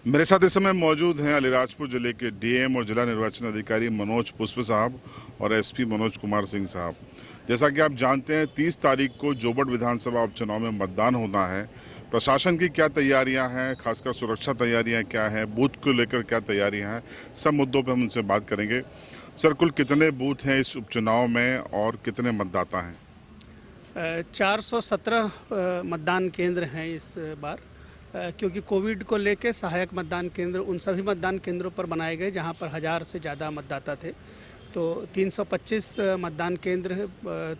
मेरे साथ इस समय मौजूद हैं अलीराजपुर जिले के डीएम और जिला निर्वाचन अधिकारी मनोज पुष्प साहब और एसपी मनोज कुमार सिंह साहब। जैसा कि आप जानते हैं 30 तारीख को जोबट विधानसभा उपचुनाव में मतदान होना है। प्रशासन की क्या तैयारियां हैं, खासकर सुरक्षा तैयारियां क्या हैं, बूथ को लेकर क्या तैयारियां हैं, सब मुद्दों पर हम उनसे बात करेंगे। सर, कुल कितने बूथ हैं इस उपचुनाव में और कितने मतदाता हैं? 417 मतदान केंद्र हैं इस बार, क्योंकि कोविड को लेके सहायक मतदान केंद्र उन सभी मतदान केंद्रों पर बनाए गए जहां पर 1000 से ज़्यादा मतदाता थे। तो 325 मतदान केंद्र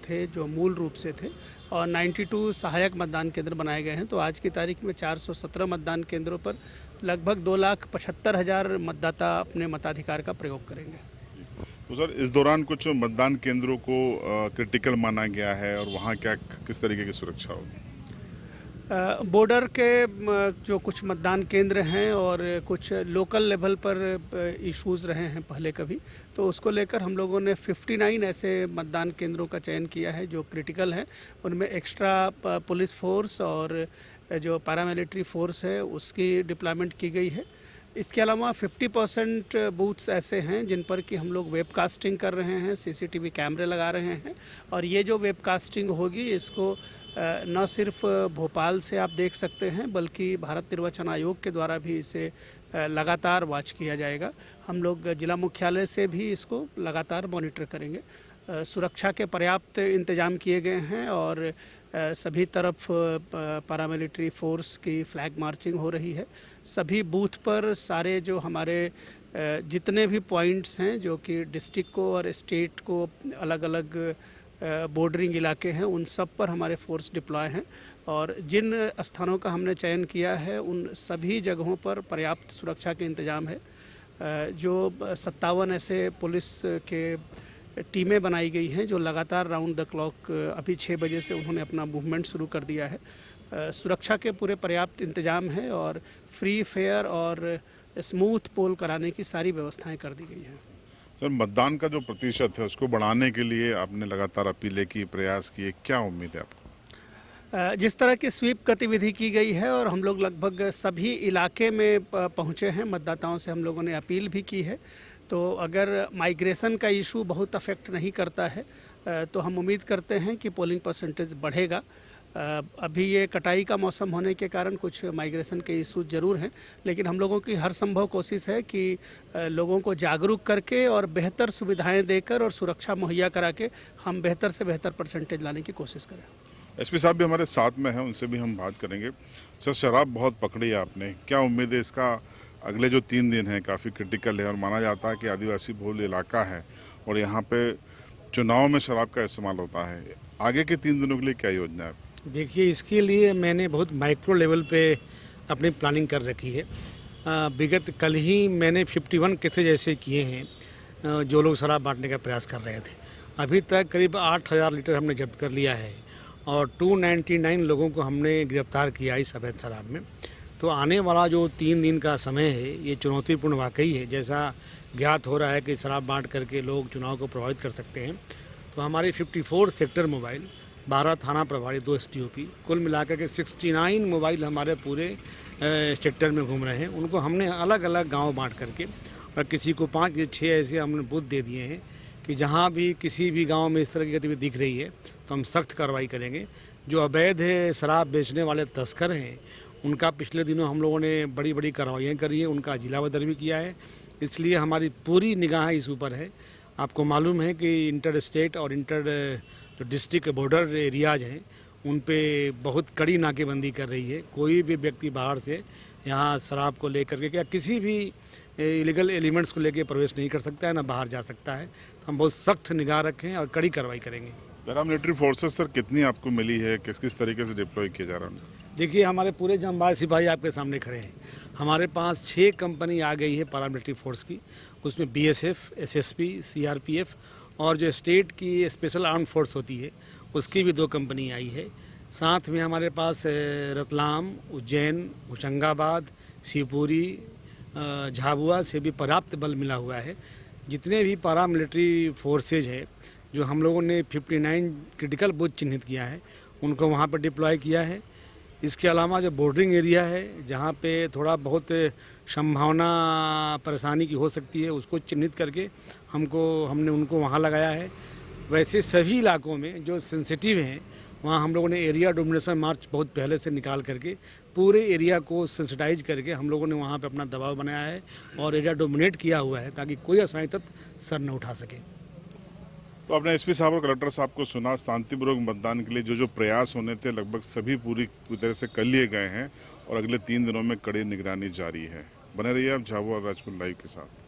थे जो मूल रूप से थे और 92 सहायक मतदान केंद्र बनाए गए हैं। तो आज की तारीख में 417 मतदान केंद्रों पर लगभग 2,75,000 मतदाता अपने मताधिकार का प्रयोग करेंगे। तो सर, इस दौरान कुछ मतदान केंद्रों को क्रिटिकल माना गया है और वहाँ क्या किस तरीके की सुरक्षा होगी? बॉर्डर के जो कुछ मतदान केंद्र हैं और कुछ लोकल लेवल पर इश्यूज़ रहे हैं पहले कभी, तो उसको लेकर हम लोगों ने 59 ऐसे मतदान केंद्रों का चयन किया है जो क्रिटिकल हैं। उनमें एक्स्ट्रा पुलिस फोर्स और जो पैरामिलिट्री फोर्स है उसकी डिप्लॉयमेंट की गई है। इसके अलावा 50% बूथ्स ऐसे हैं जिन पर कि हम लोग वेबकास्टिंग कर रहे हैं, सीसीटीवी कैमरे लगा रहे हैं और ये जो वेबकास्टिंग होगी इसको न सिर्फ भोपाल से आप देख सकते हैं बल्कि भारत निर्वाचन आयोग के द्वारा भी इसे लगातार वॉच किया जाएगा। हम लोग जिला मुख्यालय से भी इसको लगातार मॉनिटर करेंगे। सुरक्षा के पर्याप्त इंतजाम किए गए हैं और सभी तरफ पैरामिलिट्री फोर्स की फ्लैग मार्चिंग हो रही है। सभी बूथ पर सारे जो हमारे जितने भी पॉइंट्स हैं जो कि डिस्ट्रिक्ट को और स्टेट को अलग अलग बॉर्डरिंग इलाके हैं उन सब पर हमारे फोर्स डिप्लॉय हैं और जिन स्थानों का हमने चयन किया है उन सभी जगहों पर पर्याप्त सुरक्षा के इंतजाम है। जो 57 ऐसे पुलिस के टीमें बनाई गई हैं जो लगातार राउंड द क्लॉक अभी 6 बजे से उन्होंने अपना मूवमेंट शुरू कर दिया है। सुरक्षा के पूरे पर्याप्त इंतजाम है और फ्री फेयर और स्मूथ पोल कराने की सारी व्यवस्थाएं कर दी गई हैं। सर, मतदान का जो प्रतिशत है उसको बढ़ाने के लिए आपने लगातार अपीलें की, प्रयास किए, क्या उम्मीद है आपको? जिस तरह की स्वीप गतिविधि की गई है और हम लोग लगभग सभी इलाके में पहुँचे हैं, मतदाताओं से हम लोगों ने अपील भी की है। तो अगर माइग्रेशन का इशू बहुत अफेक्ट नहीं करता है तो हम उम्मीद करते हैं कि पोलिंग परसेंटेज बढ़ेगा। अभी ये कटाई का मौसम होने के कारण कुछ माइग्रेशन के इशू ज़रूर हैं, लेकिन हम लोगों की हर संभव कोशिश है कि लोगों को जागरूक करके और बेहतर सुविधाएं देकर और सुरक्षा मुहैया करा के हम बेहतर से बेहतर परसेंटेज लाने की कोशिश करें। एसपी साहब भी हमारे साथ में हैं, उनसे भी हम बात करेंगे। सर, शराब बहुत पकड़ी है आपने, क्या उम्मीद है इसका? अगले जो 3 दिन हैं काफ़ी क्रिटिकल है और माना जाता है कि आदिवासी बहुल इलाका है और यहाँ पे चुनाव में शराब का इस्तेमाल होता है। आगे के 3 दिनों के लिए क्या योजना है? देखिए, इसके लिए मैंने बहुत माइक्रो लेवल पे अपनी प्लानिंग कर रखी है। विगत कल ही मैंने 51 केसेज ऐसे किए हैं जो लोग शराब बांटने का प्रयास कर रहे थे। अभी तक करीब 8,000 लीटर हमने जब्त कर लिया है और 299 लोगों को हमने गिरफ्तार किया इस अवैध शराब में। तो आने वाला जो 3 दिन का समय है ये चुनौतीपूर्ण वाकई है। जैसा ज्ञात हो रहा है कि शराब बांट करके लोग चुनाव को प्रभावित कर सकते हैं, तो हमारे 54 सेक्टर मोबाइल, 12 थाना प्रभारी, 2 STOP, कुल मिलाकर के 69 मोबाइल हमारे पूरे सेक्टर में घूम रहे हैं। उनको हमने अलग अलग गांव बांट करके और किसी को 5 या 6 ऐसे हमने बूथ दे दिए हैं कि जहां भी किसी भी गांव में इस तरह की गतिविधि दिख रही है तो हम सख्त कार्रवाई करेंगे। जो अवैध शराब बेचने वाले तस्कर हैं उनका पिछले दिनों हम लोगों ने बड़ी बड़ी कार्रवाइयाँ करी है, उनका जिला बदर भी किया है। इसलिए हमारी पूरी निगाह इस ऊपर है। आपको मालूम है कि इंटर स्टेट और इंटर जो डिस्ट्रिक्ट बॉर्डर एरियाज हैं उन पे बहुत कड़ी नाकेबंदी कर रही है। कोई भी व्यक्ति बाहर से यहाँ शराब को लेकर के या किसी भी इलीगल एलिमेंट्स को लेकर प्रवेश नहीं कर सकता है, ना बाहर जा सकता है। तो हम बहुत सख्त निगाह रखें और कड़ी कार्रवाई करेंगे। पैरामिलिट्री फोर्सेस सर कितनी आपको मिली है, किस किस तरीके से डिप्लॉय किया जा रहा है? देखिए, हमारे पूरे जांबाज सिपाही आपके सामने खड़े हैं। हमारे पास 6 कंपनी आ गई है पैरामिलिट्री फोर्स की। उसमें BSF, SSP, CRPF और जो स्टेट की स्पेशल आर्म फोर्स होती है उसकी भी 2 कंपनी आई है। साथ में हमारे पास रतलाम, उज्जैन, होशंगाबाद, शिवपुरी, झाबुआ से भी पर्याप्त बल मिला हुआ है। जितने भी पैरामिलिट्री फोर्सेज है जो हम लोगों ने 59 क्रिटिकल बूथ चिन्हित किया है उनको वहाँ पर डिप्लॉय किया है। इसके अलावा जो बॉर्डरिंग एरिया है जहाँ पे थोड़ा बहुत संभावना परेशानी की हो सकती है, उसको चिन्हित करके हमने उनको वहाँ लगाया है। वैसे सभी इलाकों में जो सेंसिटिव हैं वहाँ हम लोगों ने एरिया डोमिनेशन मार्च बहुत पहले से निकाल करके पूरे एरिया को सेंसिटाइज करके हम लोगों ने वहाँ पे अपना दबाव बनाया है और एरिया डोमिनेट किया हुआ है ताकि कोई असामान्य तत्व सर न उठा सके। तो आपने एसपी साहब और कलेक्टर साहब को सुना, शांतिपूर्वक मतदान के लिए जो प्रयास होने थे लगभग सभी पूरी तरह से कर लिए गए हैं और अगले 3 दिनों में कड़ी निगरानी जारी है। बने रहिए आप झाबुआ राजपुर लाइव के साथ।